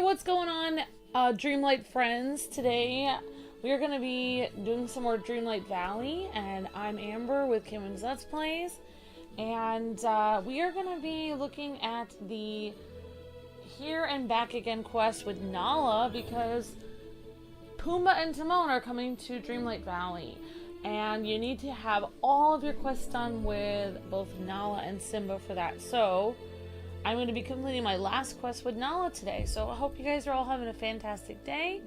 what's going on, Dreamlight friends? Today we are going to be doing some more Dreamlight Valley, and I'm Amber with Kwingsletsplays, and we are going to be looking at the Here and Back Again quest with Nala, because Pumbaa and Timon are coming to Dreamlight Valley, and you need to have all of your quests done with both Nala and Simba for that. So I'm going to be completing my last quest with Nala today, so I hope you guys are all having a fantastic day,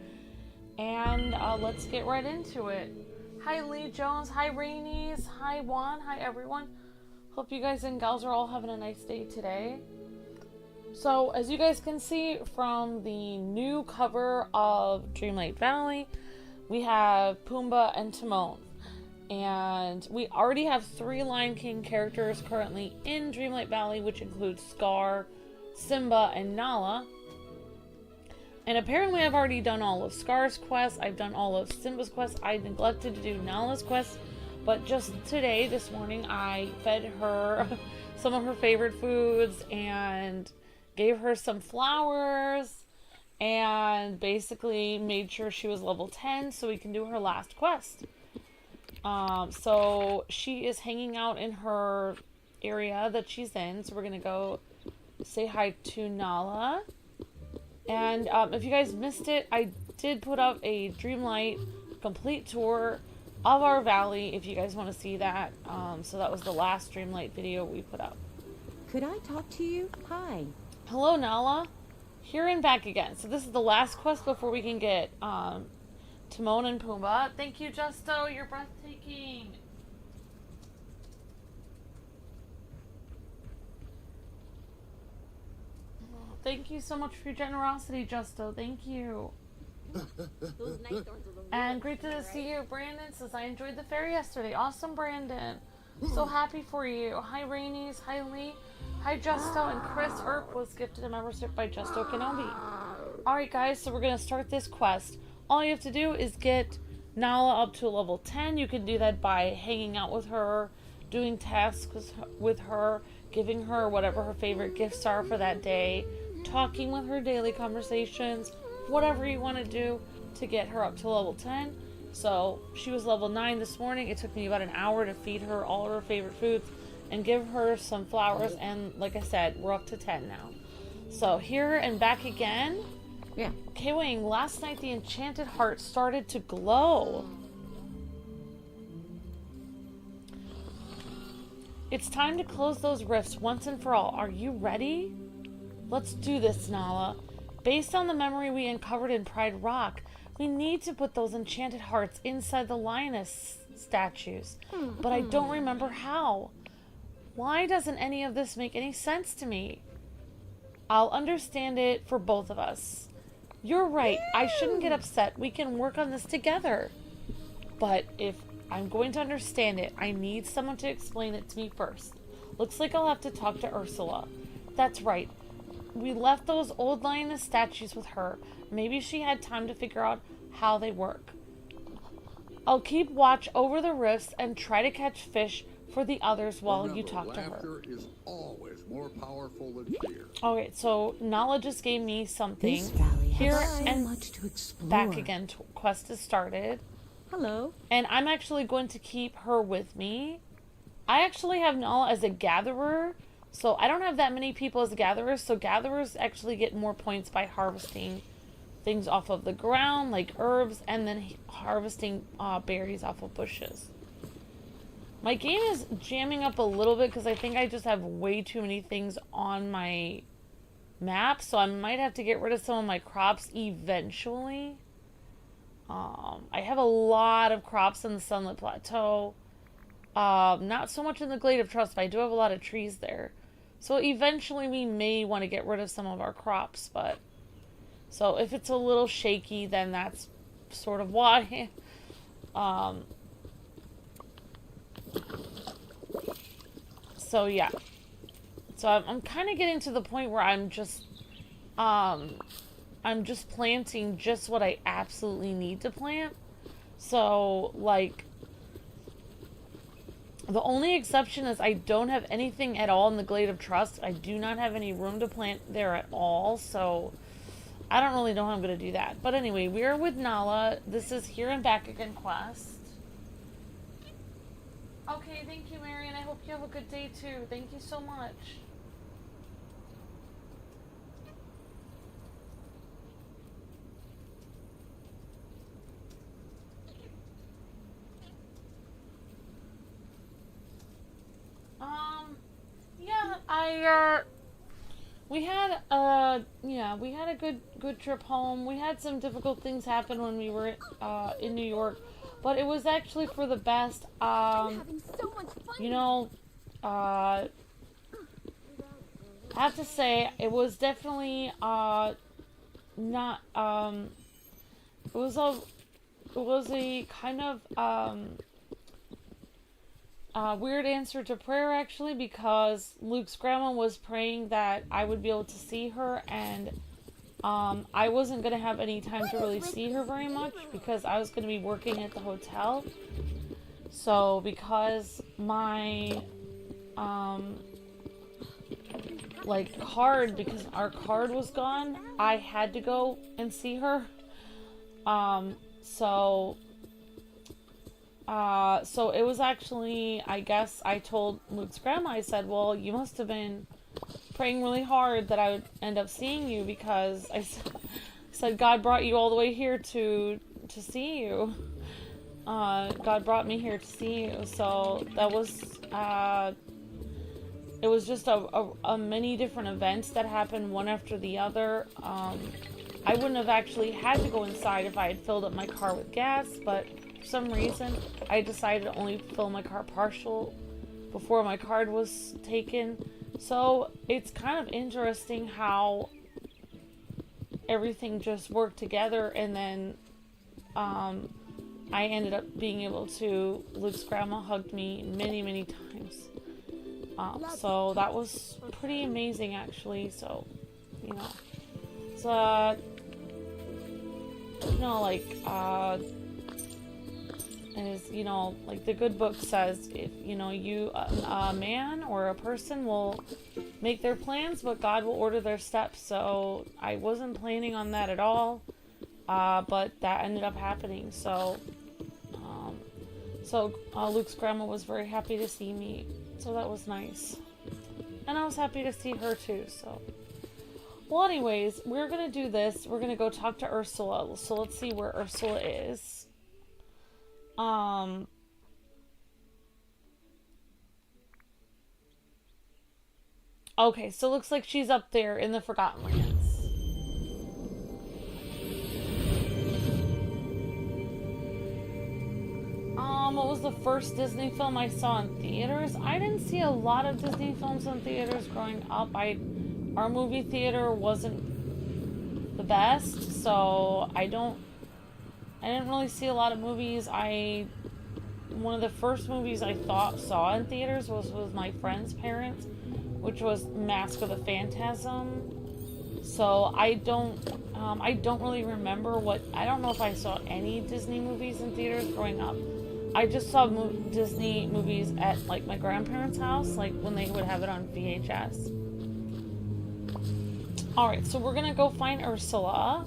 and let's get right into it. Hi Lee Jones, hi Rainies, hi Juan, hi everyone. Hope you guys and gals are all having a nice day today. So as you guys can see from the new cover of Dreamlight Valley, we have Pumbaa and Timon. And we already have 3 Lion King characters currently in Dreamlight Valley, which includes Scar, Simba, and Nala. And apparently I've already done all of Scar's quests, I've done all of Simba's quests, I neglected to do Nala's quests, but just today, this morning, I fed her some of her favorite foods and gave her some flowers and basically made sure she was level 10 so we can do her last quest. So she is hanging out in her area that she's in, so we're gonna go say hi to Nala. And if you guys missed it, I did put up a Dreamlight complete tour of our valley if you guys want to see that. So that was the last Dreamlight video we put up. Could I talk to you? Hi. Hello Nala, here and back again. So this is the last quest before we can get Timon and Pumbaa. Thank you, Justo. You're breathtaking. Oh, thank you so much for your generosity, Justo. Thank you. And great to see you. Brandon says, I enjoyed the fair yesterday. Awesome, Brandon. So happy for you. Hi, Rainies. Hi, Lee. Hi, Justo. And Chris Earp was gifted a membership by Justo Kenobi. Alright, guys. So we're going to start this quest. All you have to do is get Nala up to a level 10. You can do that by hanging out with her, doing tasks with her, giving her whatever her favorite gifts are for that day, talking with her daily conversations, whatever you want to do to get her up to level 10. So she was level 9 this morning. It took me about an hour to feed her all of her favorite foods and give her some flowers, and like I said, we're up to 10 now. So here and back again. Yeah. Kwing, last night the enchanted heart started to glow. It's time to close those rifts once and for all. Are you ready? Let's do this, Nala. Based on the memory we uncovered in Pride Rock, we need to put those enchanted hearts inside the Lioness Statues. But I don't remember how. Why doesn't any of this make any sense to me? I'll understand it for both of us. You're right, I shouldn't get upset. We can work on this together. But if I'm going to understand it, I need someone to explain it to me first. Looks like I'll have to talk to Ursula. That's right. We left those old lioness statues with her. Maybe she had time to figure out how they work. I'll keep watch over the rifts and try to catch fish for the others while you talk to her. Laughter is always more powerful than fear. Okay, so Nala just gave me something. This valley Here has so and much to explore. back again. Quest is started. Hello. And I'm actually going to keep her with me. I actually have Nala as a gatherer. So I don't have that many people as gatherers. So gatherers actually get more points by harvesting things off of the ground, like herbs, and then harvesting berries off of bushes. My game is jamming up a little bit because I think I just have way too many things on my map. So I might have to get rid of some of my crops eventually. I have a lot of crops in the Sunlit Plateau. Not so much in the Glade of Trust, but I do have a lot of trees there. So eventually we may want to get rid of some of our crops, but... So if it's a little shaky, then that's sort of why. So yeah. So I'm kind of getting to the point where I'm just planting just what I absolutely need to plant. So like The only exception is I don't have anything at all in the Glade of Trust. I do not have any room to plant there at all, so I don't really know how I'm going to do that. But anyway, we're with Nala. This is Here and Back Again quest. Okay, thank you, Marion. I hope you have a good day, too. Thank you so much. Yeah, we had a good trip home. We had some difficult things happen when we were in New York, but it was actually for the best. Having so much fun. You know, I have to say it was definitely not it was a kind of weird answer to prayer, actually, because Luke's grandma was praying that I would be able to see her, and I wasn't going to have any time to really see her very much because I was going to be working at the hotel. So because my because our card was gone, I had to go and see her. So it was actually, I guess I told Luke's grandma, I said, well, you must have been praying really hard that I would end up seeing you, because I said God brought you all the way here to see you. God brought me here to see you. So that was, it was just a many different events that happened one after the other. I wouldn't have actually had to go inside if I had filled up my car with gas, but for some reason, I decided to only fill my car partial before my card was taken. So it's kind of interesting how everything just worked together, and then I ended up being able to, Luke's grandma hugged me many, many times. So that was pretty amazing, actually. So, you know, it's, as you know, like the good book says, if you know a man or a person will make their plans, but God will order their steps. So I wasn't planning on that at all, but that ended up happening. So Luke's grandma was very happy to see me, so that was nice, and I was happy to see her too. So, well, anyways, we're gonna do this. We're gonna go talk to Ursula. So let's see where Ursula is. Okay, so it looks like she's up there in the Forgotten Lands. What was the first Disney film I saw in theaters? I didn't see a lot of Disney films in theaters growing up. Our movie theater wasn't the best, so I didn't really see a lot of movies. One of the first movies I saw in theaters was with my friend's parents, which was Mask of the Phantasm. So I don't really remember I don't know if I saw any Disney movies in theaters growing up. I just saw Disney movies at like my grandparents' house, like when they would have it on VHS. Alright, so we're gonna go find Ursula.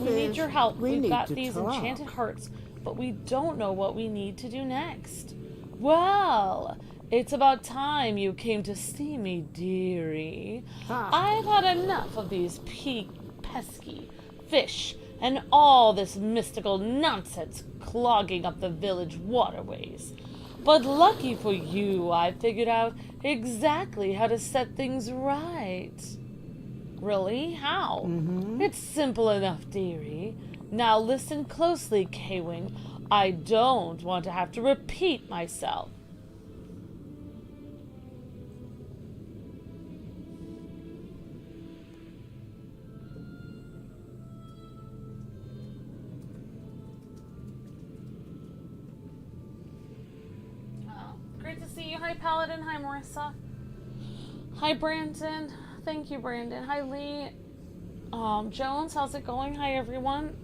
We need your help. We've got these enchanted hearts, but we don't know what we need to do next. Well, it's about time you came to see me, dearie. I've had enough of these pesky fish and all this mystical nonsense clogging up the village waterways. But lucky for you, I figured out exactly how to set things right. Really? How? It's simple enough, dearie. Now listen closely, Kwing. I don't want to have to repeat myself. Great to see you. Hi, Paladin. Hi, Marissa. Hi, Brandon. Thank you, Brandon. Hi, Lee. Jones, how's it going? Hi, everyone.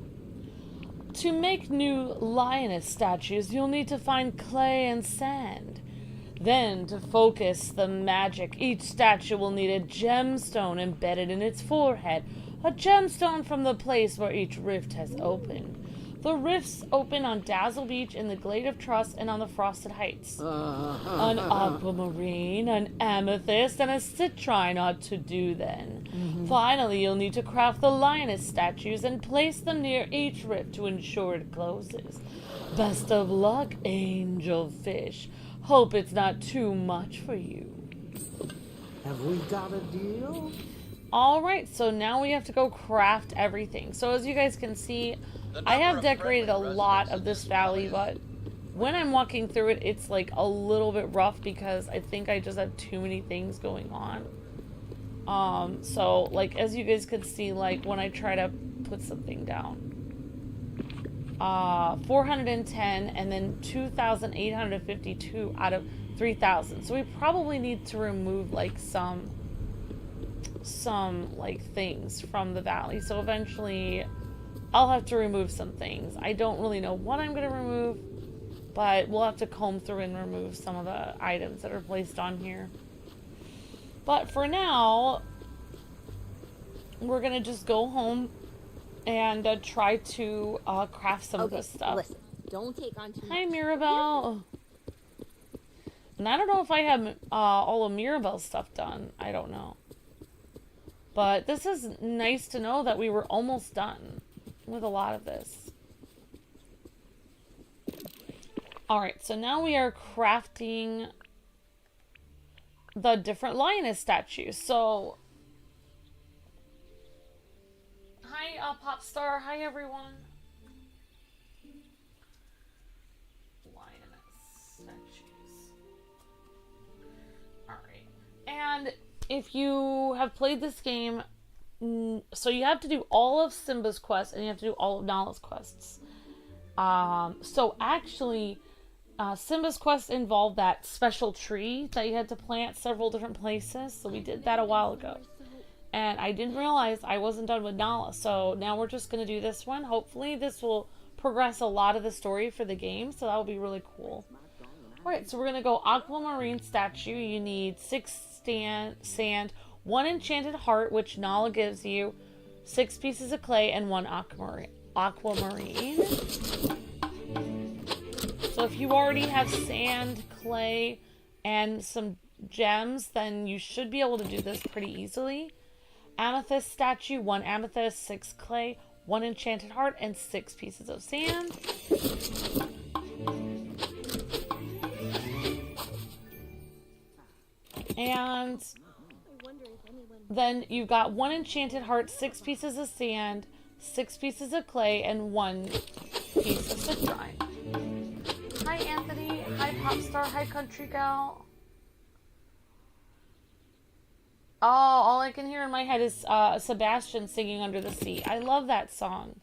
To make new Lioness statues, you'll need to find clay and sand. Then, to focus the magic, each statue will need a gemstone embedded in its forehead. A gemstone from the place where each rift has opened. The rifts open on Dazzle Beach, in the Glade of Trust, and on the Frosted Heights. An aquamarine, an amethyst, and a citrine ought to do then. Finally, you'll need to craft the Lioness Statues and place them near each rift to ensure it closes. Best of luck, angel fish. Hope it's not too much for you. Have we got a deal? Alright, so now we have to go craft everything. So as you guys can see, I have decorated a lot of this valley, but when I'm walking through it, it's like a little bit rough because I think I just have too many things going on. So like as you guys can see, like when I try to put something down, 410 and then 2,852 out of 3,000. So we probably need to remove like some like things from the valley. So eventually I'll have to remove some things. I don't really know what I'm going to remove, but we'll have to comb through and remove some of the items that are placed on here. But for now, we're going to just go home and try to craft some of this stuff. Listen, don't take on too much. Hi, Mirabelle. And I don't know if I have all of Mirabelle's stuff done. I don't know. But this is nice to know that we were almost done with a lot of this. Alright, so now we are crafting the different lioness statues. So, hi, Popstar. Hi, everyone. Lioness statues. Alright. And if you have played this game, so you have to do all of Simba's quests and you have to do all of Nala's quests. So actually, Simba's quest involved that special tree that you had to plant several different places. So we did that a while ago. And I didn't realize I wasn't done with Nala. So now we're just going to do this one. Hopefully this will progress a lot of the story for the game. So that will be really cool. Alright, so we're going to go Aquamarine Statue. You need 6 sand, 1 enchanted heart, which Nala gives you, 6 pieces of clay, and 1 aquamarine. So if you already have sand, clay, and some gems, then you should be able to do this pretty easily. Amethyst statue, 1 amethyst, 6 clay, 1 enchanted heart, and 6 pieces of sand. And then you've got 1 enchanted heart, 6 pieces of sand, 6 pieces of clay, and 1 piece of citrine. Hi, Anthony. Hi, Popstar. Hi, Country Gal. Oh, all I can hear in my head is Sebastian singing Under the Sea. I love that song.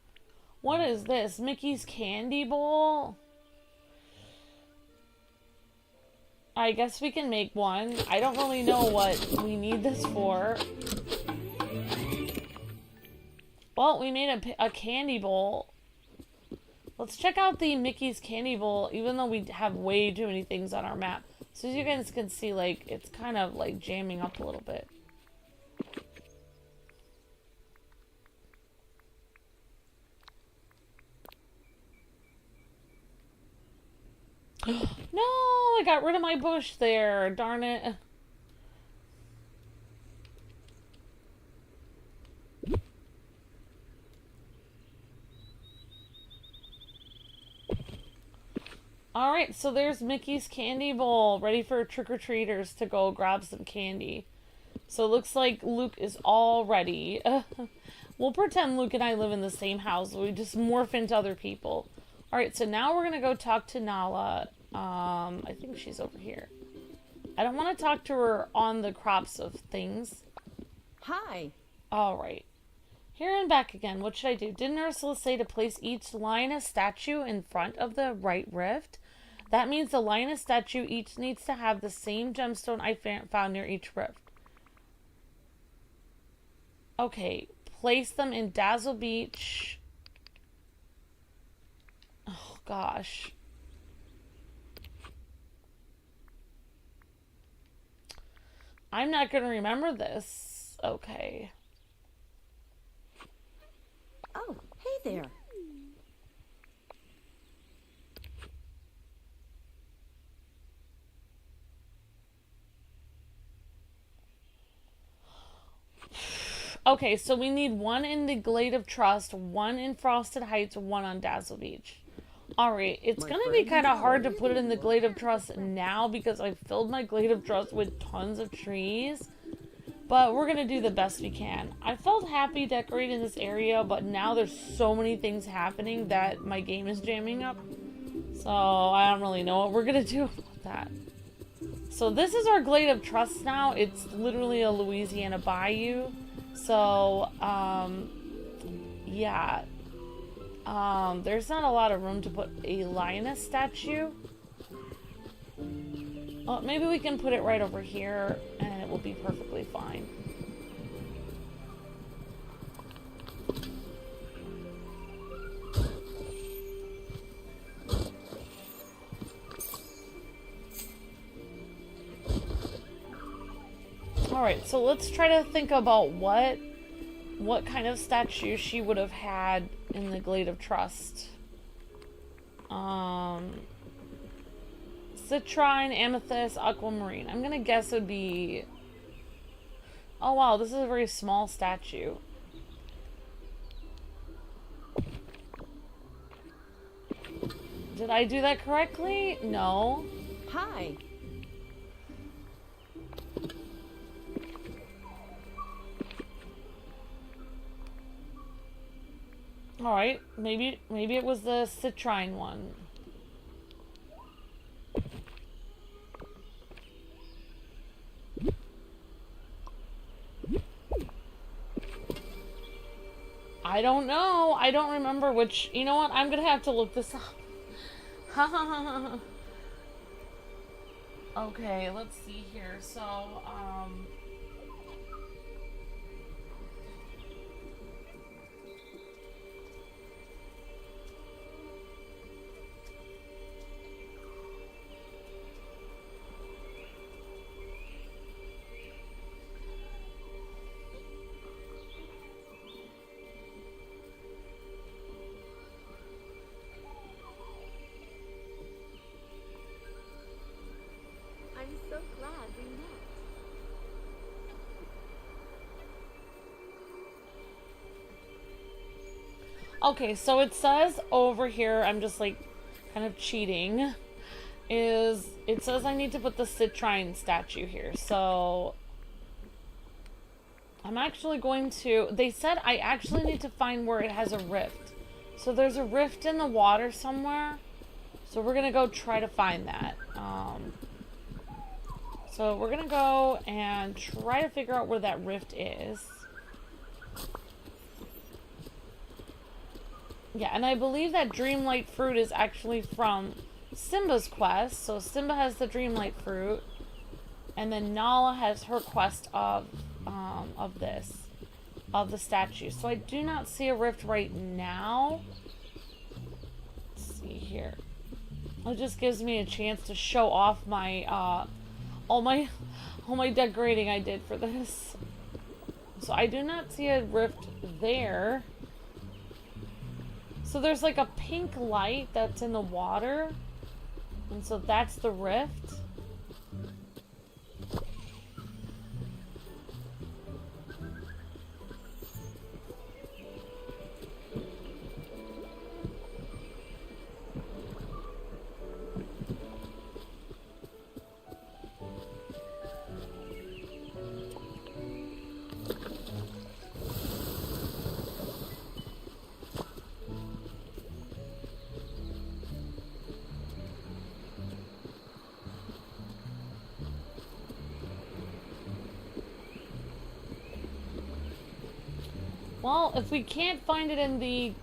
What is this? Mickey's Candy Bowl? I guess we can make one. I don't really know what we need this for. Well, we made a candy bowl. Let's check out the Mickey's Candy Bowl, even though we have way too many things on our map. So as you guys can see, like, it's kind of like jamming up a little bit. No, I got rid of my bush there. Darn it. Alright, so there's Mickey's Candy Bowl, ready for trick-or-treaters to go grab some candy. So it looks like Luke is all ready. We'll pretend Luke and I live in the same house. We just morph into other people. Alright, so now we're going to go talk to Nala. I think she's over here. I don't want to talk to her on the crops of things. Hi. Alright. Here and back again. What should I do? Didn't Ursula say to place each lioness statue in front of the right rift? That means the lioness statue each needs to have the same gemstone I found near each rift. Okay. Place them in Dazzle Beach. Oh, gosh. I'm not gonna remember this. Okay. Oh, hey there. Okay, so we need one in the Glade of Trust, one in Frosted Heights, one on Dazzle Beach. Alright, it's gonna be kind of hard to put it in the Glade of Trust now because I filled my Glade of Trust with tons of trees. But we're gonna do the best we can. I felt happy decorating this area, but now there's so many things happening that my game is jamming up. So I don't really know what we're gonna do about that. So this is our Glade of Trust now. It's literally a Louisiana bayou. So, yeah. There's not a lot of room to put a Lioness statue. Well, maybe we can put it right over here and it will be perfectly fine. Alright, so let's try to think about what kind of statue she would have had in the Glade of Trust. Citrine, Amethyst, Aquamarine. I'm gonna guess it would be... Oh wow, this is a very small statue. Did I do that correctly? No. Hi. Alright, maybe it was the Citrine one. I don't know. I don't remember which... You know what? I'm gonna have to look this up. Okay, let's see here. So, I'm so glad we met. okay, so it says over here, I'm just like kind of cheating, is it says I need to put the Citrine statue here. So I'm actually going to, they said I actually need to find where it has a rift. So there's a rift in the water somewhere. So we're gonna go try to find that. So we're gonna go and try to figure out where that rift is. Yeah, and I believe that Dreamlight fruit is actually from Simba's quest. So Simba has the Dreamlight fruit, and then Nala has her quest of the statue. So I do not see a rift right now. Let's see here. It just gives me a chance to show off my all my decorating I did for this. So I do not see a rift there. So there's like a pink light that's in the water, and so that's the rift. Well, if we can't find it in the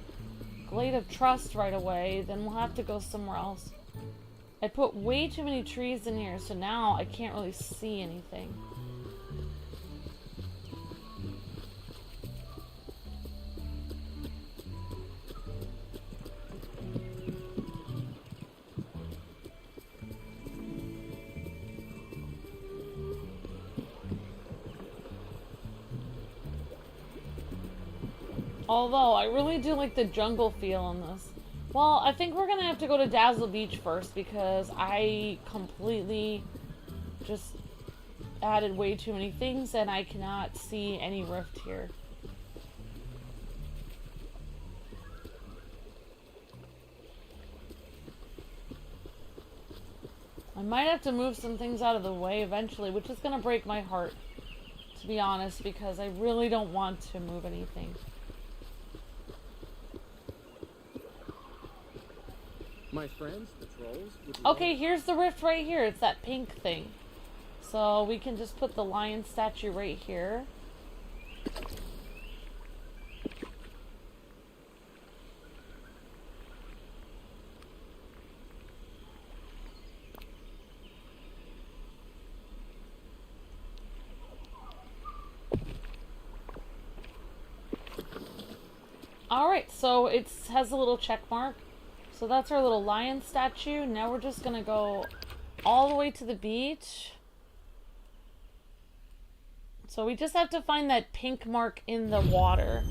Glade of Trust right away, then we'll have to go somewhere else. I put way too many trees in here, so now I can't really see anything. Although, I really do like the jungle feel in this. Well, I think we're gonna have to go to Dazzle Beach first because I completely just added way too many things and I cannot see any rift here. I might have to move some things out of the way eventually, which is gonna break my heart, to be honest, because I really don't want to move anything. My friends, the trolls, would Okay, here's the rift right here. It's that pink thing. So we can just put the lion statue right here. Alright, so it has a little check mark. So that's our little lion statue. Now we're just gonna go all the way to the beach. So we just have to find that pink mark in the water.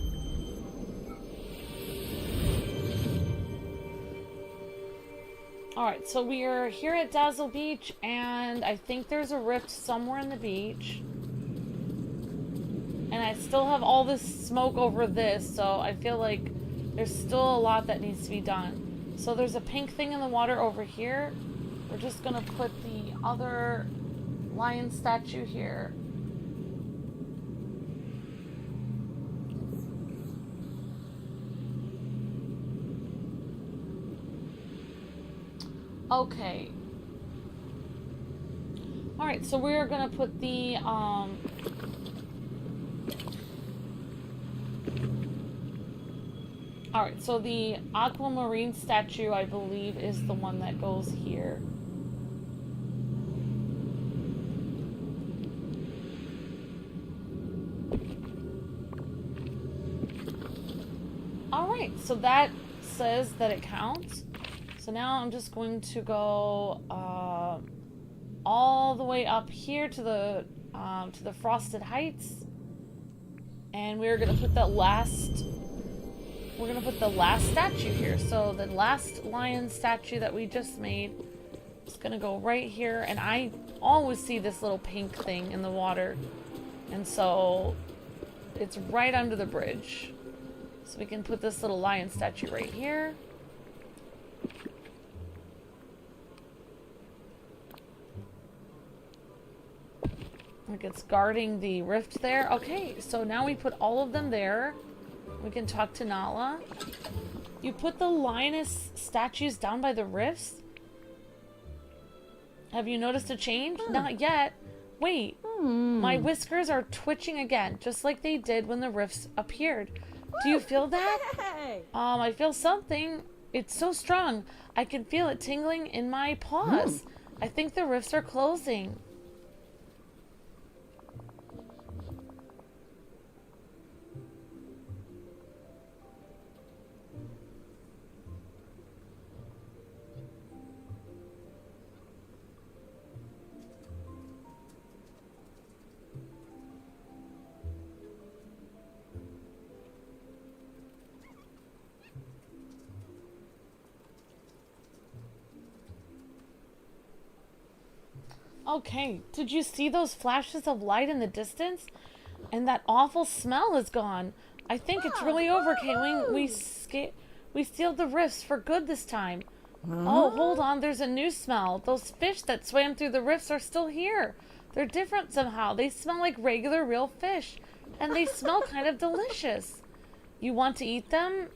Alright, so we are here at Dazzle Beach, and I think there's a rift somewhere in the beach. And I still have all this smoke over this, so I feel like there's still a lot that needs to be done. So there's a pink thing in the water over here. We're just gonna put the other lion statue here. Okay. Alright, so we're gonna put the, Alright, so the aquamarine statue, I believe, is the one that goes here. Alright, so that says that it counts. So now I'm just going to go all the way up here to the Frosted Heights. And we're gonna put the last statue here. So the last lion statue that we just made is gonna go right here, and I always see this little pink thing in the water, and so it's right under the bridge. So we can put this little lion statue right here. Like it's guarding the rift there. Okay, so now we put all of them there. We can talk to Nala. You put the lioness statues down by the rifts? Have you noticed a change? Not yet. Wait, my whiskers are twitching again, just like they did when the rifts appeared. Do you feel that? Hey! I feel something. It's so strong. I can feel it tingling in my paws. I think the rifts are closing. Okay, did you see those flashes of light in the distance? And that awful smell is gone. I think it's really over, K-Wing. We sealed the rifts for good this time. Oh, hold on, there's a new smell. Those fish that swam through the rifts are still here. They're different somehow. They smell like regular real fish. And they smell kind of delicious. You want to eat them?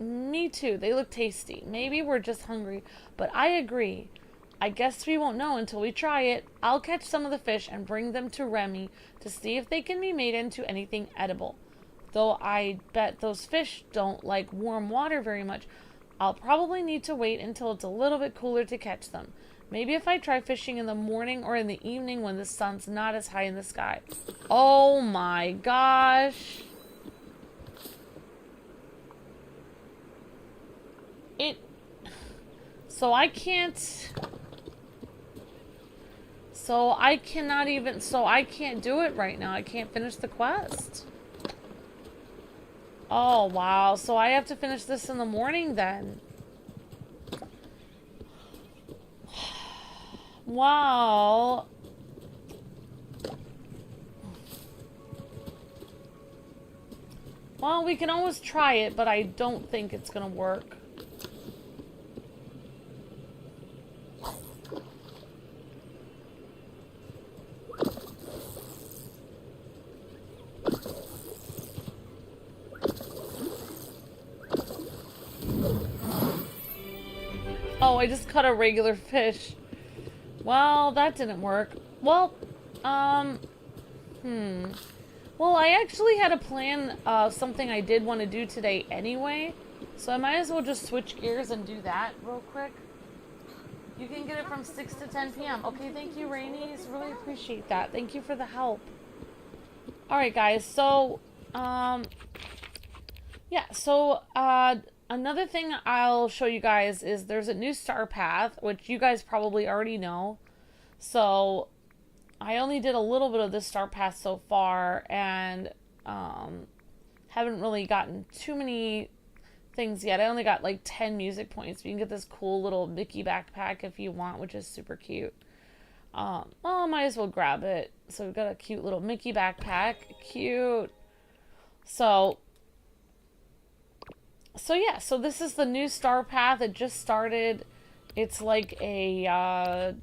Me too. They look tasty. Maybe we're just hungry, but I agree. I guess we won't know until we try it. I'll catch some of the fish and bring them to Remy to see if they can be made into anything edible. Though I bet those fish don't like warm water very much. I'll probably need to wait until it's a little bit cooler to catch them. Maybe if I try fishing in the morning or in the evening when the sun's not as high in the sky. Oh my gosh. So I can't do it right now. I can't finish the quest. Oh, wow. So I have to finish this in the morning then. Wow. Well, we can always try it, but I don't think it's gonna work. Oh, I just caught a regular fish. Well, that didn't work. Well, Well, I actually had a plan of something I did want to do today anyway. So I might as well just switch gears and do that real quick. You can get it from 6 to 10 p.m. Okay, thank you, Rainies. Really appreciate that. Thank you for the help. Alright, guys. So, yeah. So, another thing I'll show you guys is there's a new star path, which you guys probably already know. So, I only did a little bit of this star path so far, and haven't really gotten too many things yet. I only got like 10 music points. You can get this cool little Mickey backpack if you want, which is super cute. Well, I might as well grab it. So we've got a cute little Mickey backpack. Cute. So yeah, so this is the new star path. It just started. It's like a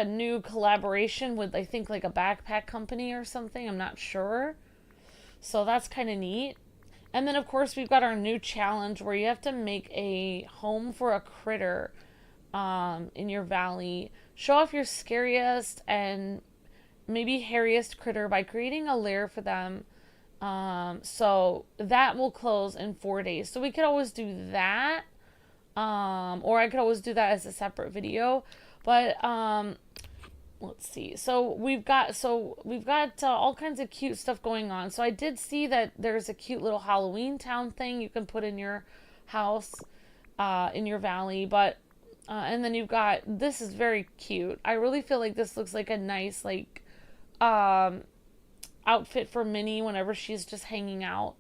new collaboration with, I think, like a backpack company or something. I'm not sure. So that's kind of neat. And then, of course, we've got our new challenge where you have to make a home for a critter in your valley. Show off your scariest and maybe hairiest critter by creating a lair for them. So that will close in 4 days. So we could always do that. Or I could always do that as a separate video. But let's see. So we've got all kinds of cute stuff going on. So I did see that there's a cute little Halloween town thing you can put in your house, in your valley. But and then you've got, this is very cute. I really feel like this looks like a nice like outfit for Minnie whenever she's just hanging out.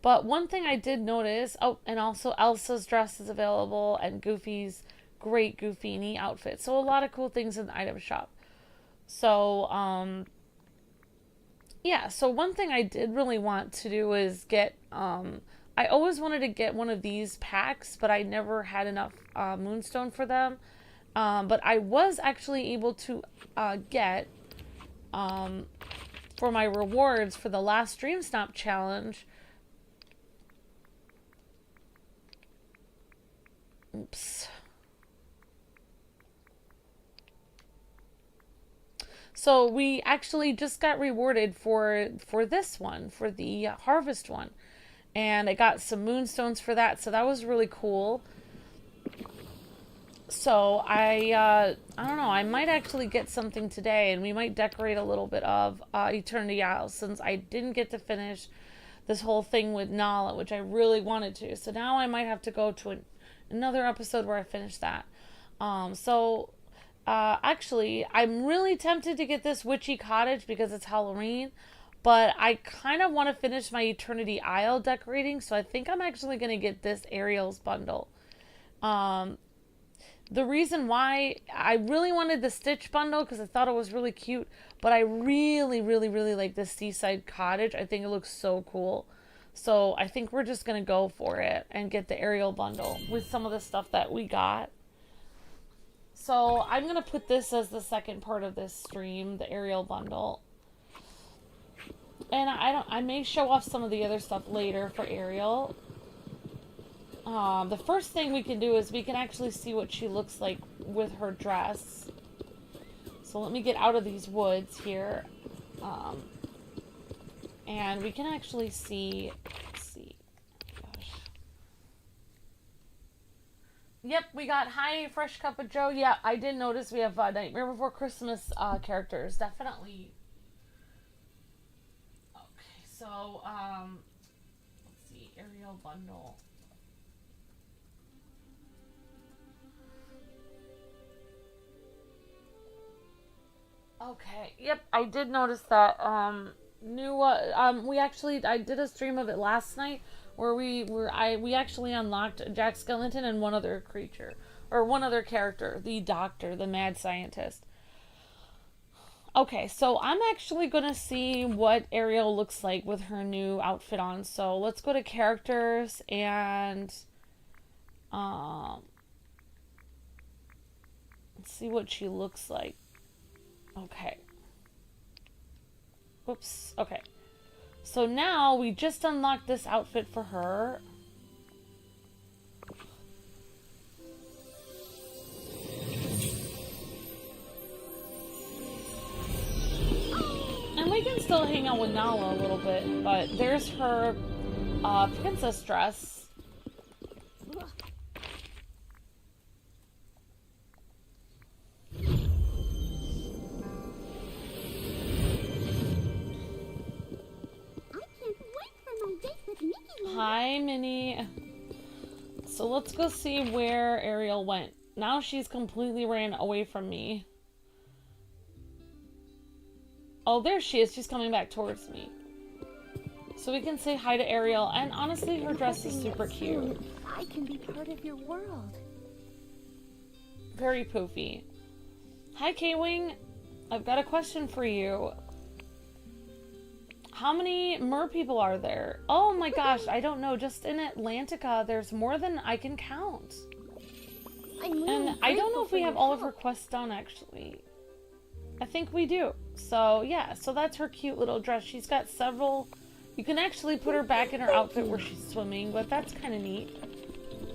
But one thing I did notice, oh, and also Elsa's dress is available, and Goofy's great Goofini outfit. So a lot of cool things in the item shop. So, yeah, so one thing I did really want to do is get, I always wanted to get one of these packs, but I never had enough moonstone for them. But I was actually able to get, for my rewards for the last Dream Snap challenge. Oops. So we actually just got rewarded for this one, for the harvest one. And I got some moonstones for that, so that was really cool. So I don't know, I might actually get something today, and we might decorate a little bit of Eternity Isle, since I didn't get to finish this whole thing with Nala, which I really wanted to. So now I might have to go to another episode where I finish that. Actually, I'm really tempted to get this Witchy Cottage because it's Halloween, but I kind of want to finish my Eternity Isle decorating, so I think I'm actually going to get this Ariel's bundle. The reason why I really wanted the Stitch bundle, because I thought it was really cute, but I really, really, really like this Seaside Cottage. I think it looks so cool. So I think we're just going to go for it and get the Ariel bundle with some of the stuff that we got. So I'm going to put this as the second part of this stream, the Ariel bundle. And I may show off some of the other stuff later for Ariel. The first thing we can do is we can actually see what she looks like with her dress. So let me get out of these woods here. And we can actually see, let's see. Gosh. Yep, we got Hi Fresh Cup of Joe. Yeah, I did notice we have Nightmare Before Christmas characters. Definitely. Okay, so, let's see. Ariel bundle. Okay, yep, I did notice that, new I did a stream of it last night where we actually unlocked Jack Skellington and one other creature, or one other character, the doctor, the mad scientist. Okay, so I'm actually gonna see what Ariel looks like with her new outfit on. So let's go to characters and let's see what she looks like. Okay. Whoops. Okay. So now we just unlocked this outfit for her. And we can still hang out with Nala a little bit, but there's her princess dress. Hi, Minnie. So let's go see where Ariel went. Now she's completely ran away from me. Oh, there she is. She's coming back towards me. So we can say hi to Ariel. And honestly, her dress is super cute. I can be part of your world. Very poofy. Hi, Kwing. I've got a question for you. How many mer people are there? Oh my gosh, I don't know. Just in Atlantica, there's more than I can count. And I don't know if we have all of her quests done, actually. I think we do. So, yeah. So that's her cute little dress. She's got several... You can actually put her back in her outfit where she's swimming, but that's kind of neat.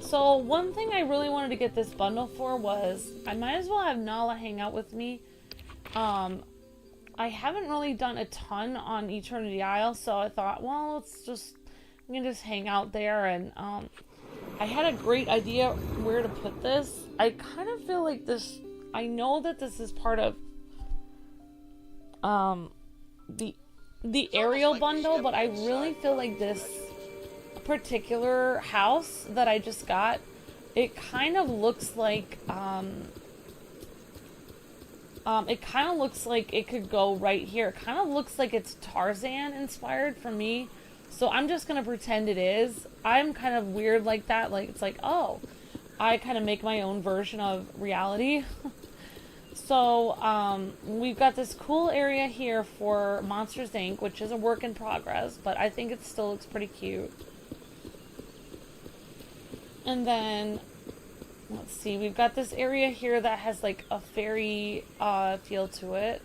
So, one thing I really wanted to get this bundle for was... I might as well have Nala hang out with me. I haven't really done a ton on Eternity Isle, so I thought, well, we can just hang out there, and, I had a great idea where to put this. I kind of feel like this, I know that this is part of, the Ariel bundle, but I really feel like this particular house that I just got, it kind of looks like, it kind of looks like it could go right here. It kind of looks like it's Tarzan inspired for me. So I'm just going to pretend it is. I'm kind of weird like that. Like, it's like, oh, I kind of make my own version of reality. So, we've got this cool area here for Monsters Inc., which is a work in progress, but I think it still looks pretty cute. And then... Let's see, we've got this area here that has like a fairy feel to it.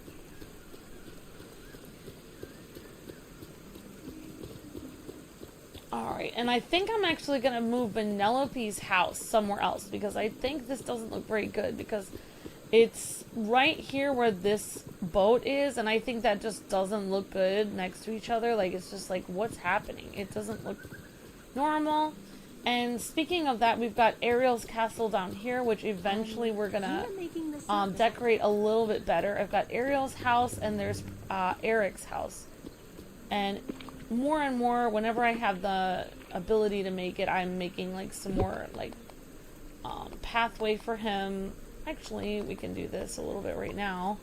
Alright, and I think I'm actually going to move Vanellope's house somewhere else because I think this doesn't look very good because it's right here where this boat is, and I think that just doesn't look good next to each other. Like, it's just like, what's happening? It doesn't look normal. And speaking of that, we've got Ariel's castle down here, which eventually we're gonna decorate a little bit better. I've got Ariel's house, and there's Eric's house. And more, whenever I have the ability to make it, I'm making like some more like pathway for him. Actually, we can do this a little bit right now.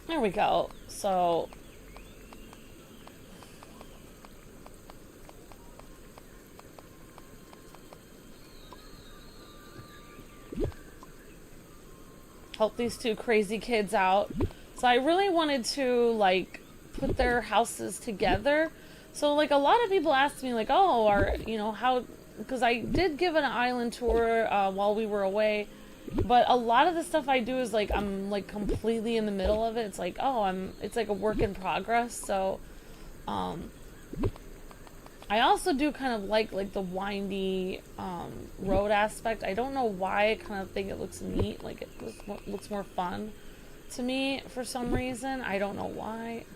There we go. So, help these two crazy kids out. So I really wanted to, like, put their houses together. So, like, a lot of people asked me, like, oh, how, because I did give an island tour while we were away. But a lot of the stuff I do is, like, I'm, like, completely in the middle of it. It's like, oh, it's like a work in progress. So, I also do kind of like the windy, road aspect. I don't know why. I kind of think it looks neat. Like, it looks more fun to me for some reason. I don't know why.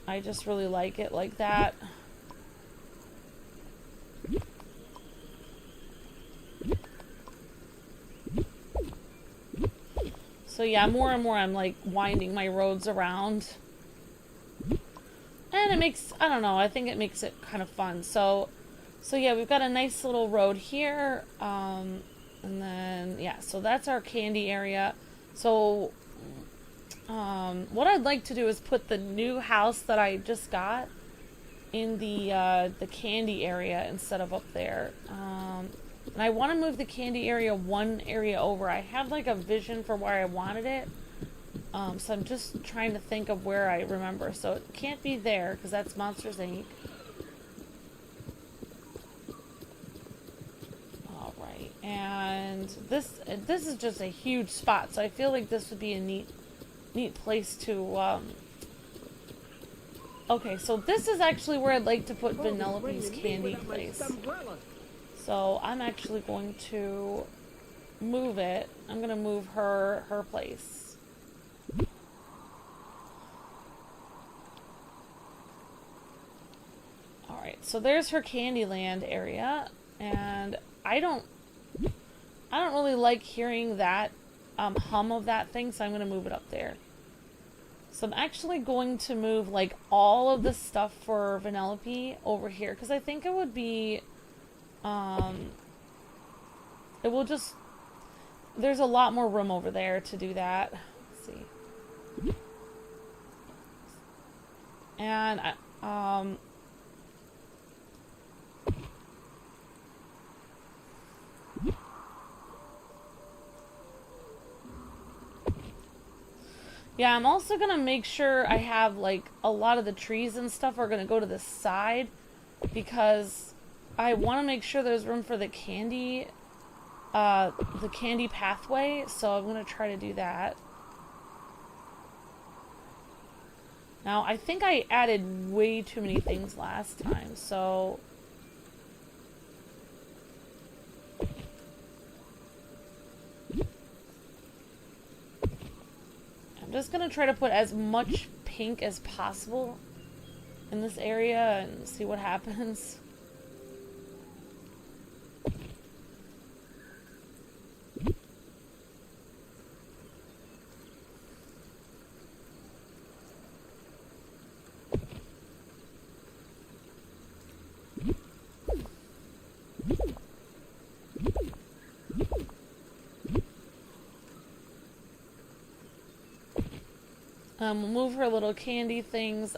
I just really like it like that. So yeah, more and more I'm like winding my roads around. And it makes, I don't know, I think it makes it kind of fun. So yeah, we've got a nice little road here. And then, yeah, so that's our candy area. So, what I'd like to do is put the new house that I just got in the candy area instead of up there. And I want to move the candy area one area over. I had like a vision for where I wanted it. So I'm just trying to think of where I remember. So it can't be there because that's Monsters Inc. Alright, and this is just a huge spot. So I feel like this would be a neat place to okay, so this is actually where I'd like to put Vanellope's candy place. So I'm actually going to move it. I'm going to move her place. Alright, so there's her Candyland area. And I don't really like hearing that hum of that thing, so I'm going to move it up there. So I'm actually going to move like all of the stuff for Vanellope over here because I think it would be it will just, there's a lot more room over there to do that. Let's see. And yeah, I'm also gonna make sure I have like a lot of the trees and stuff are gonna go to the side because I want to make sure there's room for the candy pathway, so I'm gonna try to do that. Now, I think I added way too many things last time, so I'm just gonna try to put as much pink as possible in this area and see what happens. We'll move her little candy things.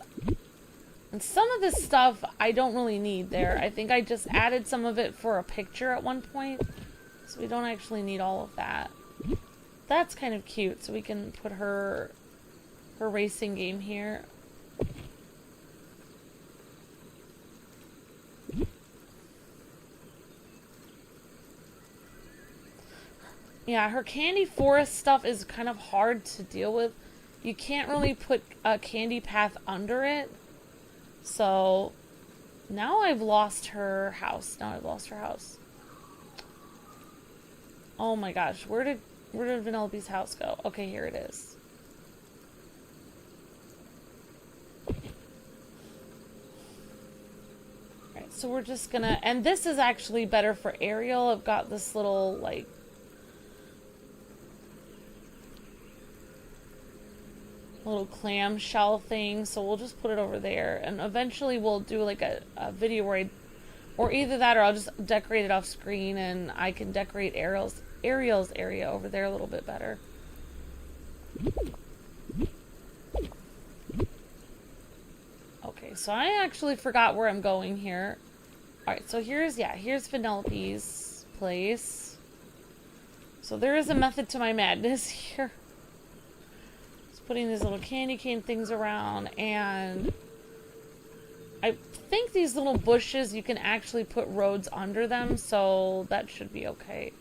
And some of this stuff I don't really need there. I think I just added some of it for a picture at one point. So we don't actually need all of that. That's kind of cute. So we can put her racing game here. Yeah, her candy forest stuff is kind of hard to deal with. You can't really put a candy path under it. So now I've lost her house. Oh my gosh, where did Vanellope's house go? Okay, here it is. Alright, so we're just gonna, and this is actually better for Ariel. I've got this little like little clamshell thing, so we'll just put it over there, and eventually we'll do like a video where or either that or I'll just decorate it off screen and I can decorate Ariel's area over there a little bit better. Okay, so I actually forgot where I'm going here. Alright, so here's Vanellope's place. So there is a method to my madness here. Putting these little candy cane things around, and I think these little bushes you can actually put roads under them, so that should be okay.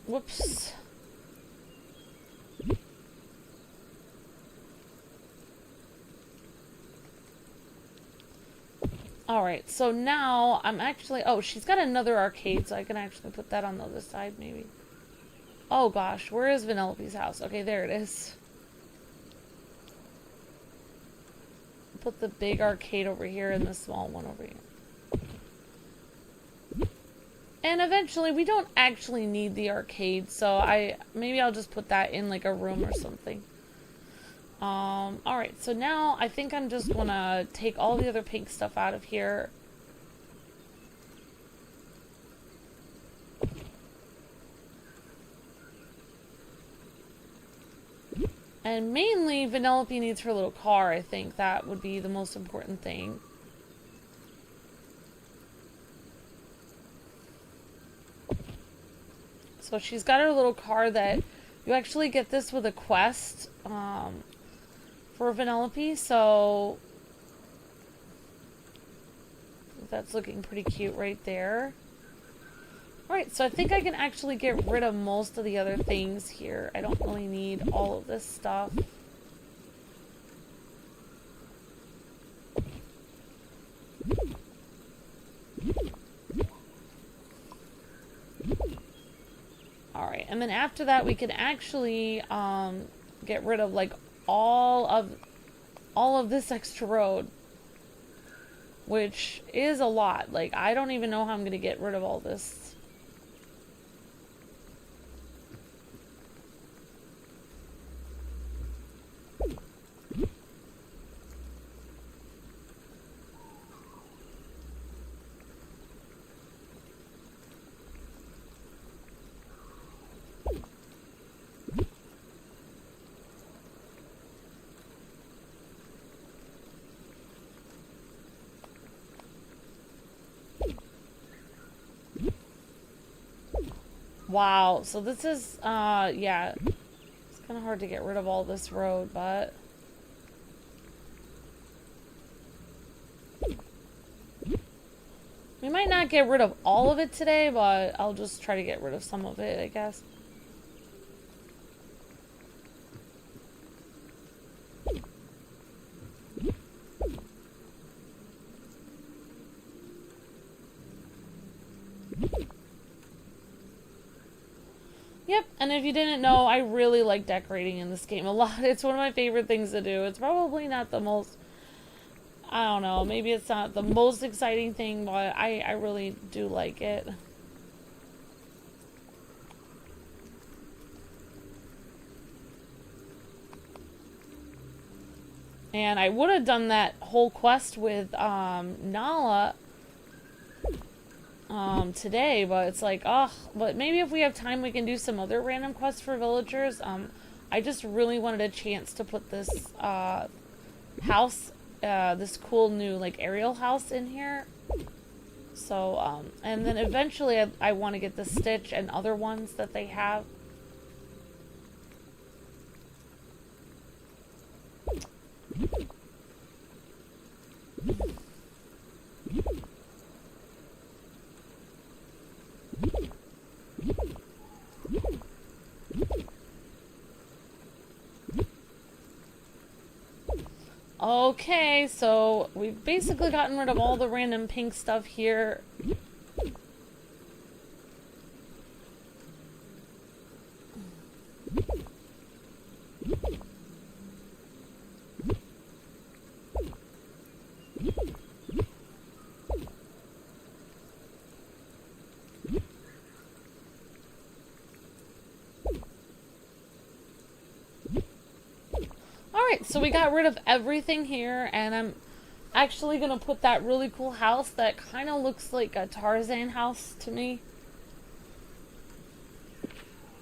Whoops. Alright, so now I'm actually... Oh, she's got another arcade, so I can actually put that on the other side, maybe. Oh gosh, where is Vanellope's house? Okay, there it is. Put the big arcade over here and the small one over here. And eventually, we don't actually need the arcade, so maybe I'll just put that in like a room or something. Alright, so now I think I'm just gonna take all the other pink stuff out of here. And mainly, Vanellope needs her little car. I think that would be the most important thing. So she's got her little car that you actually get this with a quest for Vanellope. So that's looking pretty cute right there. Alright, so I think I can actually get rid of most of the other things here. I don't really need all of this stuff. Alright, and then after that we can actually get rid of like all of this extra road. Which is a lot. Like, I don't even know how I'm going to get rid of all this. Wow, so this is, yeah, it's kind of hard to get rid of all this road, but... We might not get rid of all of it today, but I'll just try to get rid of some of it, I guess. Yep, and if you didn't know, I really like decorating in this game a lot. It's one of my favorite things to do. It's probably not the most, I don't know, maybe it's not the most exciting thing, but I really do like it. And I would have done that whole quest with Nala today, but it's like, oh, but maybe if we have time we can do some other random quests for villagers. I just really wanted a chance to put this house, this cool new like Ariel house in here. So and then eventually I want to get the Stitch and other ones that they have. Okay, so we've basically gotten rid of all the random pink stuff here. So we got rid of everything here, and I'm actually going to put that really cool house that kind of looks like a Tarzan house to me.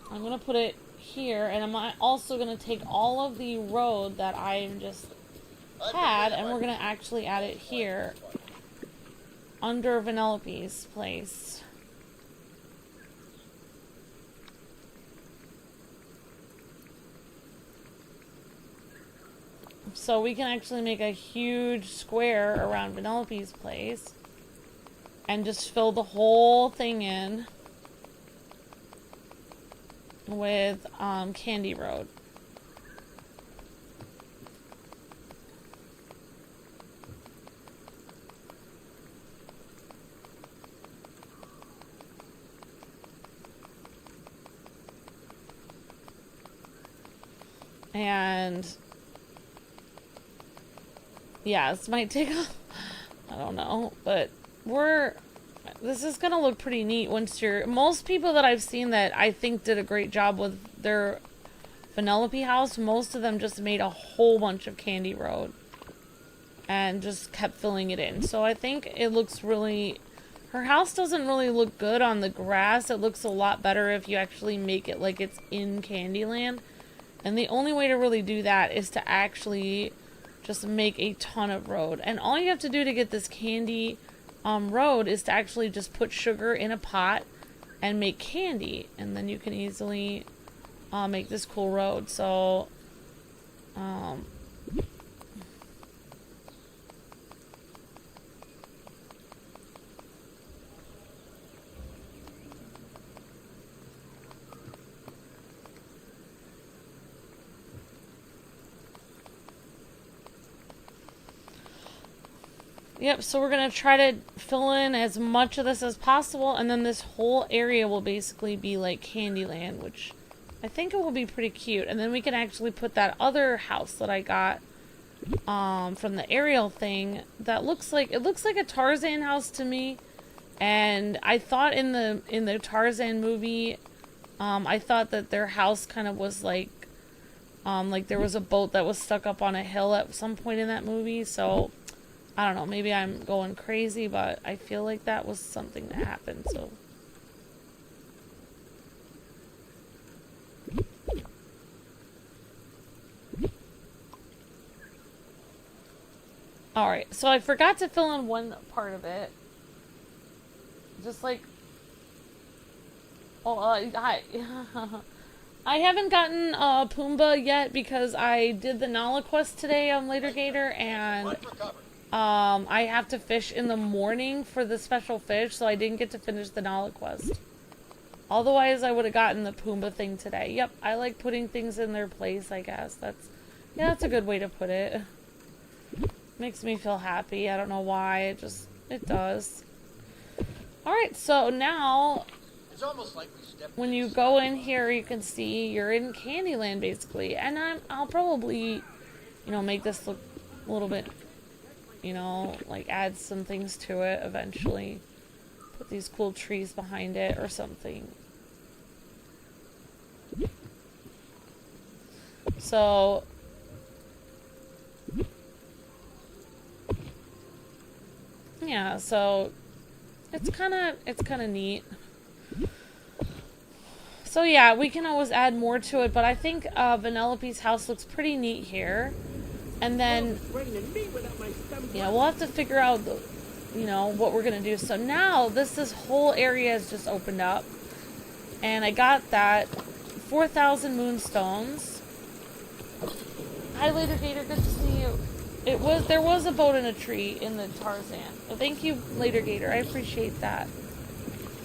I'm going to put it here, and I'm also going to take all of the road that I just had, and we're going to actually add it here under Vanellope's place. So we can actually make a huge square around Vanellope's place and just fill the whole thing in with Candy Road. And yeah, this might take I don't know, but we're this is gonna look pretty neat once you're... Most people that I've seen that I think did a great job with their Vanellope house, most of them just made a whole bunch of Candy Road. And just kept filling it in. So I think it looks really... Her house doesn't really look good on the grass. It looks a lot better if you actually make it like it's in Candyland. And the only way to really do that is to actually just make a ton of road. And all you have to do to get this candy road is to actually just put sugar in a pot and make candy. And then you can easily make this cool road. So, yep, so we're going to try to fill in as much of this as possible, and then this whole area will basically be like Candyland, which I think it will be pretty cute. And then we can actually put that other house that I got from the Ariel thing that looks like... It looks like a Tarzan house to me. And I thought in the Tarzan movie, I thought that their house kind of was like there was a boat that was stuck up on a hill at some point in that movie, so... I don't know, maybe I'm going crazy, but I feel like that was something that happened, so... Alright, so I forgot to fill in one part of it. Just like... Oh, I haven't gotten Pumbaa yet because I did the Nala quest today on Later Gator, and... I have to fish in the morning for the special fish, so I didn't get to finish the Nala quest. Otherwise, I would have gotten the Pumbaa thing today. Yep, I like putting things in their place, I guess. That's a good way to put it. Makes me feel happy. I don't know why. It does. Alright, so now, It's almost like we stepped when you go in here, you can see you're in Candyland, basically. And I'll probably, make this look a little bit... like add some things to it eventually. Put these cool trees behind it or something. So... yeah, so... It's kind of neat. So yeah, we can always add more to it, but I think Vanellope's house looks pretty neat here. And then, we'll have to figure out, what we're going to do. So now, this whole area has just opened up. And I got that 4,000 moonstones. Hi, Later Gator, good to see you. There was a boat in a tree in the Tarzan. Well, thank you, Later Gator, I appreciate that.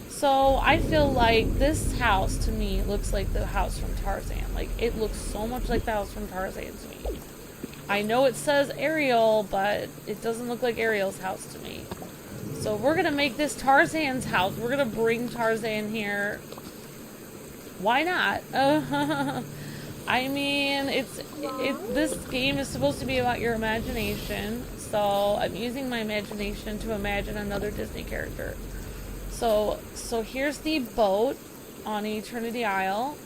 So, I feel like this house, to me, looks like the house from Tarzan. Like, it looks so much like the house from Tarzan to me. I know it says Ariel, but it doesn't look like Ariel's house to me. So we're gonna make this Tarzan's house. We're gonna bring Tarzan here. Why not? I mean, this game is supposed to be about your imagination. So I'm using my imagination to imagine another Disney character. So here's the boat on Eternity Isle.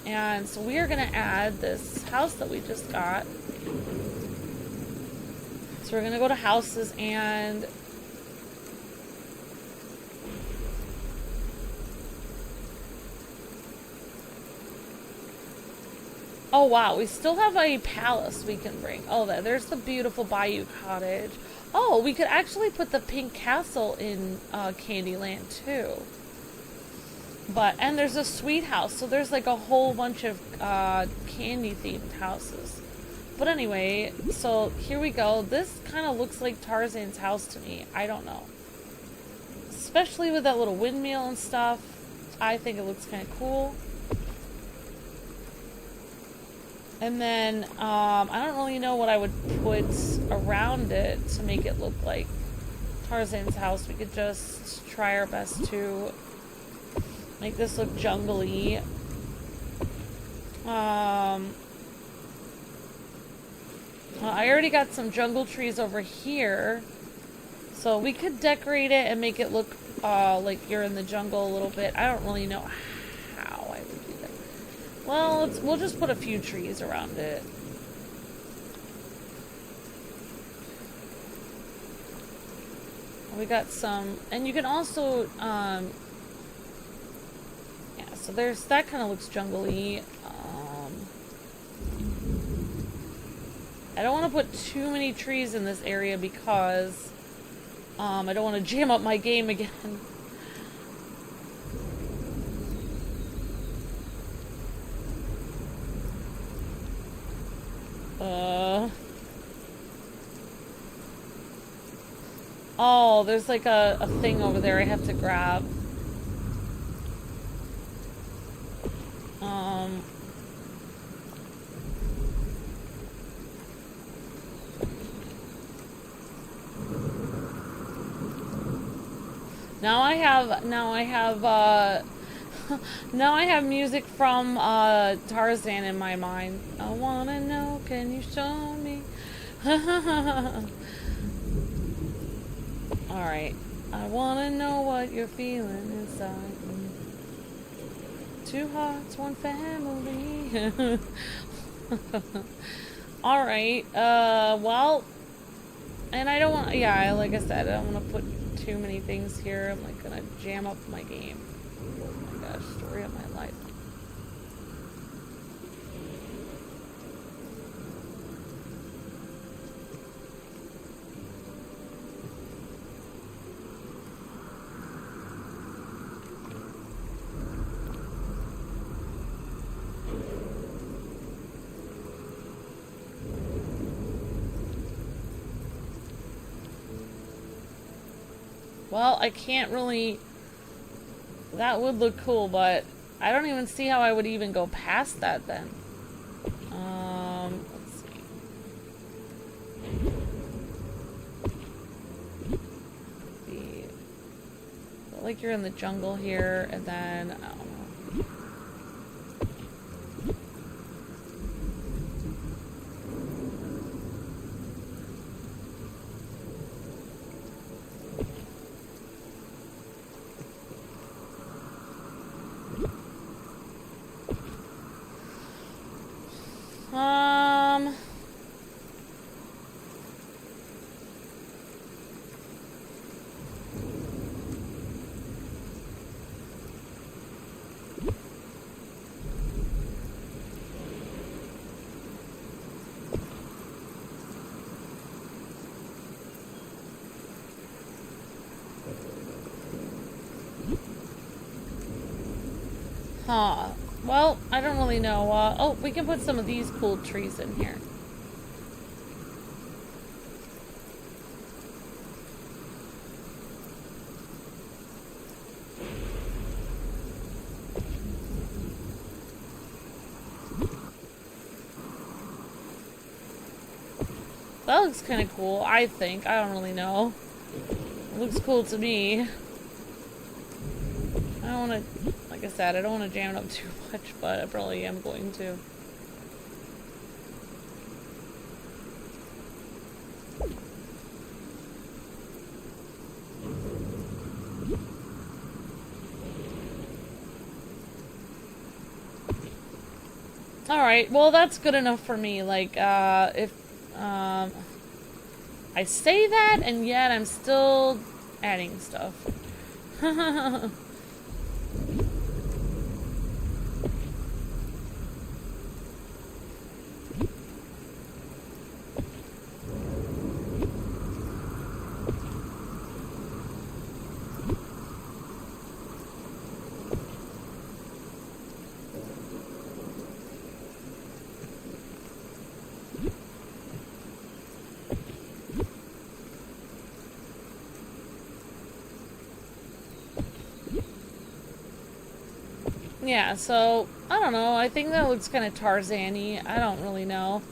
And so we are gonna add this house that we just got. So we're going to go to houses and... oh wow, we still have a palace we can bring. Oh, there's the beautiful Bayou Cottage. Oh, we could actually put the Pink Castle in Candyland too. And there's a sweet house, so there's like a whole bunch of candy themed houses. But anyway, so here we go. This kind of looks like Tarzan's house to me. I don't know. Especially with that little windmill and stuff. I think it looks kind of cool. And then, I don't really know what I would put around it to make it look like Tarzan's house. We could just try our best to make this look jungly. I already got some jungle trees over here. So we could decorate it and make it look like you're in the jungle a little bit. I don't really know how I would do that. Well, we'll just put a few trees around it. We got some, and you can also, yeah, so there's, that kind of looks jungle-y. I don't want to put too many trees in this area because, I don't want to jam up my game again. Oh, there's like a thing over there I have to grab. Now I have music from Tarzan in my mind. I wanna know, can you show me? Alright. I wanna know what you're feeling inside. Two hearts, one family. Alright, well, and I don't want, yeah, like I said, I don't want to put too many things here. I'm like gonna jam up my game. Oh my gosh, story of my life. Well, I can't really... That would look cool, but I don't even see how I would even go past that then. Let's see. Like you're in the jungle here, and then, I don't know. Huh. Well, I don't really know. Oh, we can put some of these cool trees in here. That looks kind of cool, I think. I don't really know. It looks cool to me. I don't want to... Like I said, I don't want to jam it up too much, but I probably am going to. Alright, well that's good enough for me. Like, if, I say that, and yet I'm still adding stuff. Yeah, so, I don't know, I think that looks kind of Tarzan-y. I don't really know.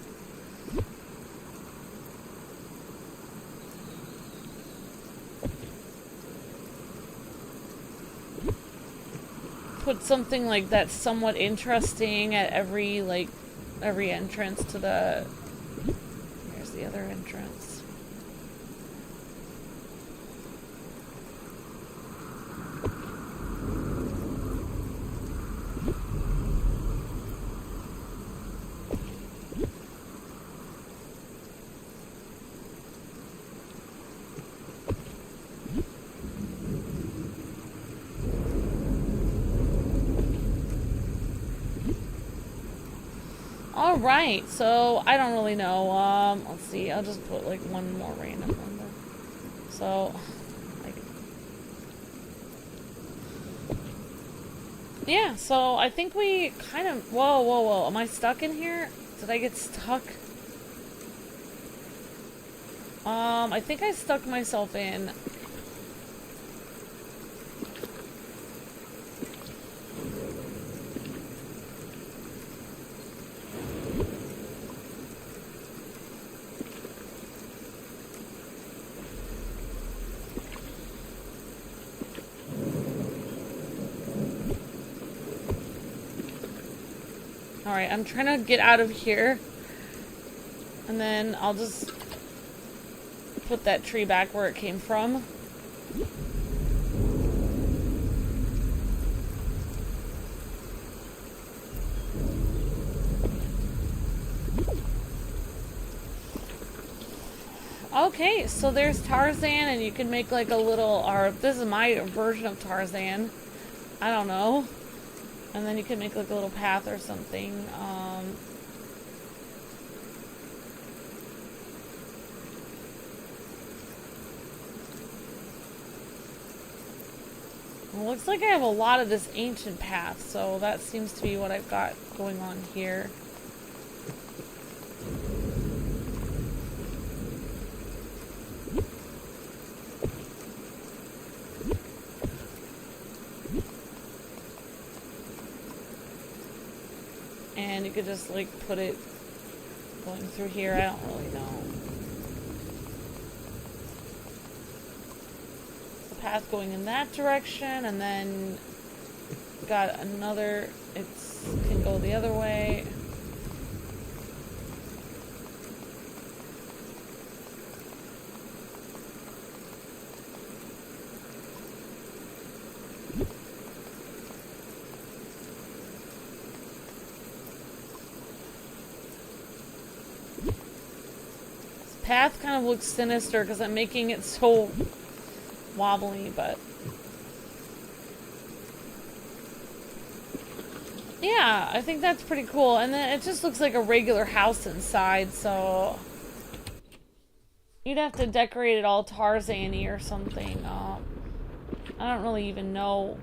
Put something like that somewhat interesting at every, like, every entrance to the... Here's the other entrance. Alright, so I don't really know. Let's see, I'll just put like one more random number. So, yeah, so I think we kind of... Whoa. Am I stuck in here? Did I get stuck? I think I stuck myself in. Alright, I'm trying to get out of here. And then I'll just put that tree back where it came from. Okay, so there's Tarzan, and you can make like a little, or this is my version of Tarzan. I don't know. And then you can make like a little path or something. Well, looks like I have a lot of this ancient path, so that seems to be what I've got going on here. And you could just like put it going through here. I don't really know. The path going in that direction, and then got another. It can go the other way. Path kind of looks sinister because I'm making it so wobbly, but yeah, I think that's pretty cool. And then it just looks like a regular house inside, so you'd have to decorate it all Tarzan-y or something. I don't really even know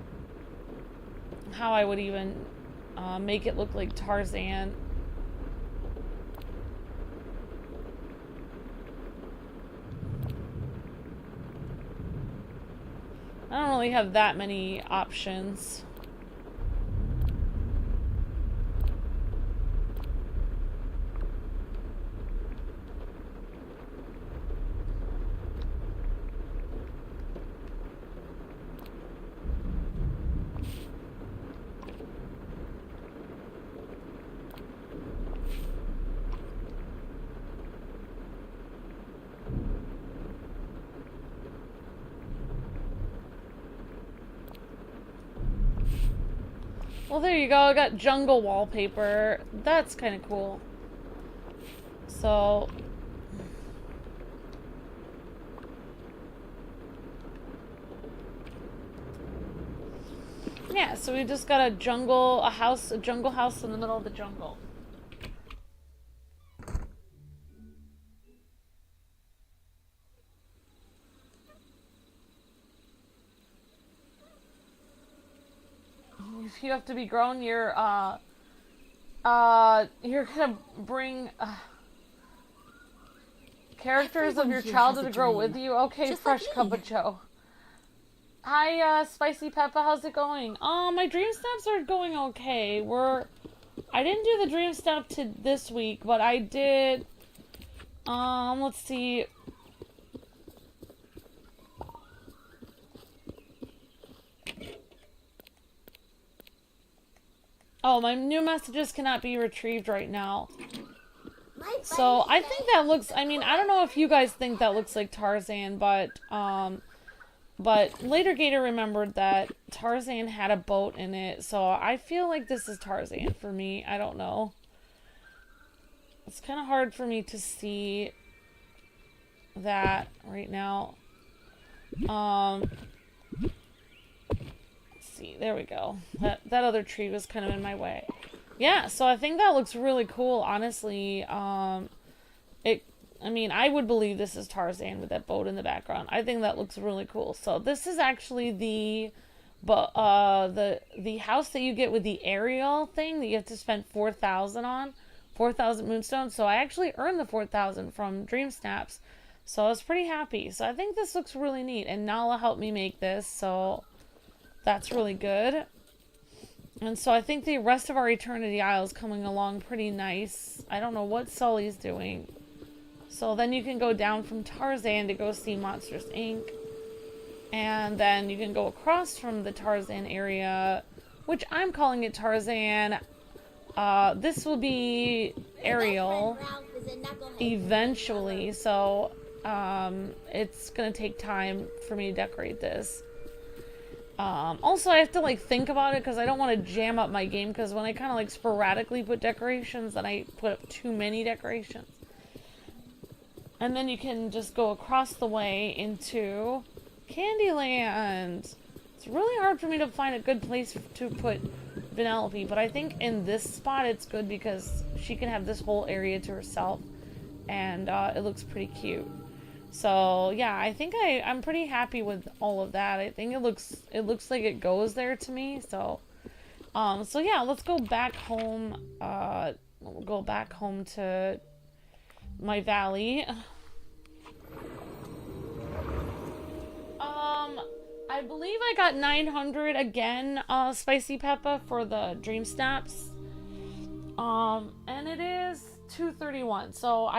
how I would even make it look like Tarzan. I don't really have that many options. Well, there you go. I got jungle wallpaper. That's kind of cool. So, yeah, so we just got a jungle house in the middle of the jungle. If you have to be grown, you're gonna bring characters of your childhood to grow with you. Okay, Just fresh like cup me. of joe. Hi, Spicy Peppa, how's it going? My dream steps are going okay. I didn't do the dream step to this week, but I did, let's see. Oh, my new messages cannot be retrieved right now. So, I think that looks, I mean, I don't know if you guys think that looks like Tarzan, but later Gator remembered that Tarzan had a boat in it, so I feel like this is Tarzan for me. I don't know. It's kind of hard for me to see that right now. Let's see, there we go. That other tree was kind of in my way. yeah, so I think that looks really cool, honestly. I mean, I would believe this is Tarzan with that boat in the background. I think that looks really cool. So this is actually the house that you get with the Ariel thing that you have to spend 4,000 on. 4,000 moonstones. So I actually earned the 4,000 from Dream Snaps. So I was pretty happy. So I think this looks really neat. And Nala helped me make this, so that's really good. And so I think the rest of our Eternity Isle is coming along pretty nice. I don't know what Sully's doing. So then you can go down from Tarzan to go see Monsters, Inc. And then you can go across from the Tarzan area, which I'm calling it Tarzan. This will be Ariel eventually, so it's gonna take time for me to decorate this. Also, I have to like think about it because I don't want to jam up my game, because when I kind of like sporadically put decorations, then I put up too many decorations. And then you can just go across the way into Candyland. It's really hard for me to find a good place to put Vanellope, but I think in this spot it's good because she can have this whole area to herself, and it looks pretty cute. So yeah, I think I'm pretty happy with all of that. I think it looks like it goes there to me. So so yeah, let's go back home. We'll go back home to my valley. I believe I got 900 again, Spicy Peppa, for the Dream Snaps. And it is 2:31. So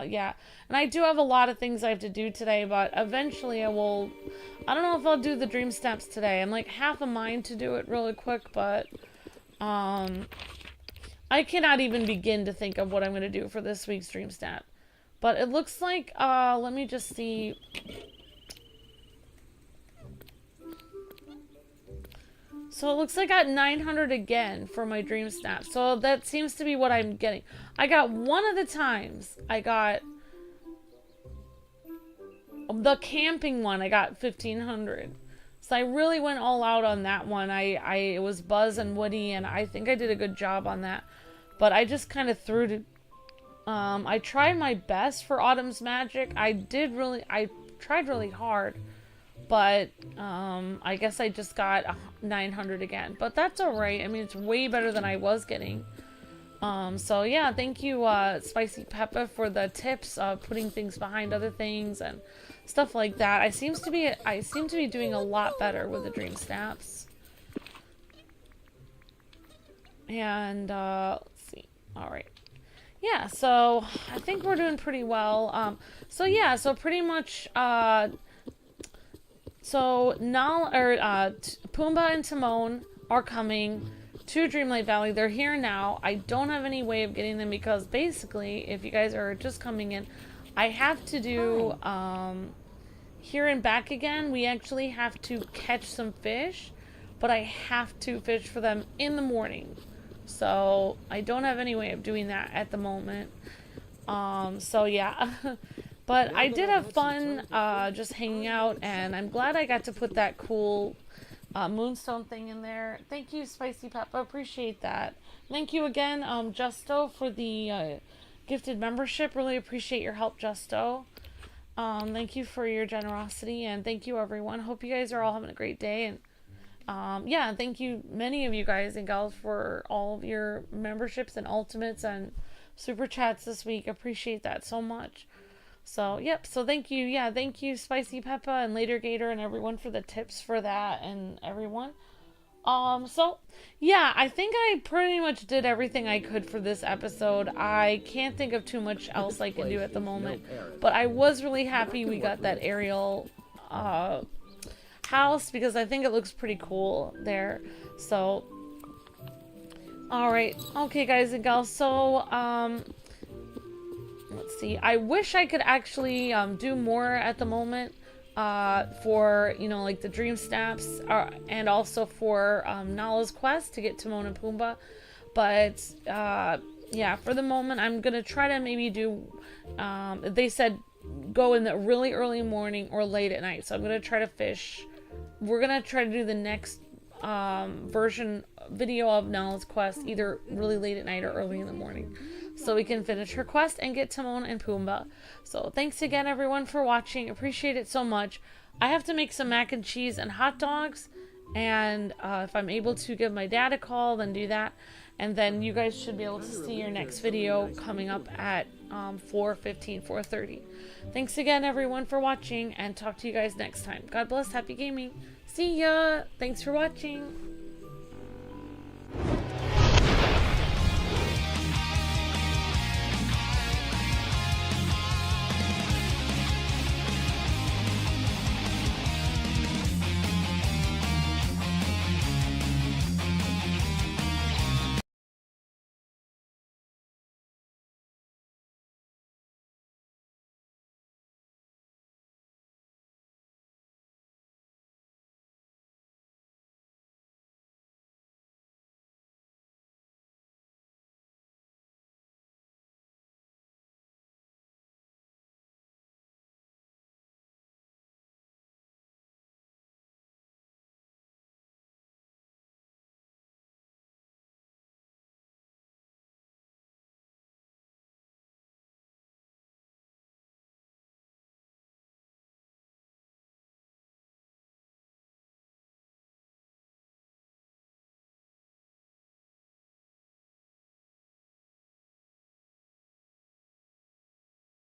yeah. And I do have a lot of things I have to do today, but eventually I will. I don't know if I'll do the Dream Snaps today. I'm like half a mind to do it really quick, but I cannot even begin to think of what I'm going to do for this week's Dream Snap. But it looks like, let me just see. So it looks like I got 900 again for my Dream Snap. So that seems to be what I'm getting. I got one of the times. I got the camping one. I got 1,500. So I really went all out on that one. It was Buzz and Woody, and I think I did a good job on that. But I just kind of threw to... I tried my best for Autumn's Magic. I tried really hard. But I guess I just got 900 again. But that's alright. I mean, it's way better than I was getting. So yeah, thank you, Spicy Peppa, for the tips of putting things behind other things and stuff like that. I seem to be doing a lot better with the Dream Snaps. And let's see. Alright. Yeah, so I think we're doing pretty well. So yeah, so pretty much so Pumbaa and Timon are coming to Dreamlight Valley. They're here now. I don't have any way of getting them because basically, if you guys are just coming in, I have to do here and back again. We actually have to catch some fish, but I have to fish for them in the morning. So I don't have any way of doing that at the moment. So yeah. But I did have fun just hanging out, and I'm glad I got to put that cool moonstone thing in there. Thank you, Spicy Peppa. Appreciate that. Thank you again, Justo, for the gifted membership. Really appreciate your help, Justo. Thank you for your generosity, and thank you, everyone. Hope you guys are all having a great day. And yeah, thank you, many of you guys and gals, for all of your memberships and ultimates and super chats this week. Appreciate that so much. So, yep, so thank you, yeah, thank you, Spicy Peppa and Later Gator and everyone for the tips for that and everyone. So, yeah, I think I pretty much did everything I could for this episode. I can't think of too much else I can do at the moment, but I was really happy we got that Ariel, house, because I think it looks pretty cool there. So, alright, okay, guys and gals, so, let's see. I wish I could actually do more at the moment for, you know, like the Dream Snaps and also for Nala's quest to get Timon and Pumbaa. But yeah, for the moment, I'm going to try to maybe do, they said go in the really early morning or late at night. So I'm going to try to fish. We're going to try to do the next version video of Nala's quest either really late at night or early in the morning, so we can finish her quest and get Timon and Pumbaa. So thanks again everyone for watching. Appreciate it so much. I have to make some mac and cheese and hot dogs, and if I'm able to give my dad a call, then do that. And then you guys should be able to see your next video coming up at 4:15, 4:30. Thanks again everyone for watching, and talk to you guys next time. God bless, happy gaming. See ya. Thanks for watching.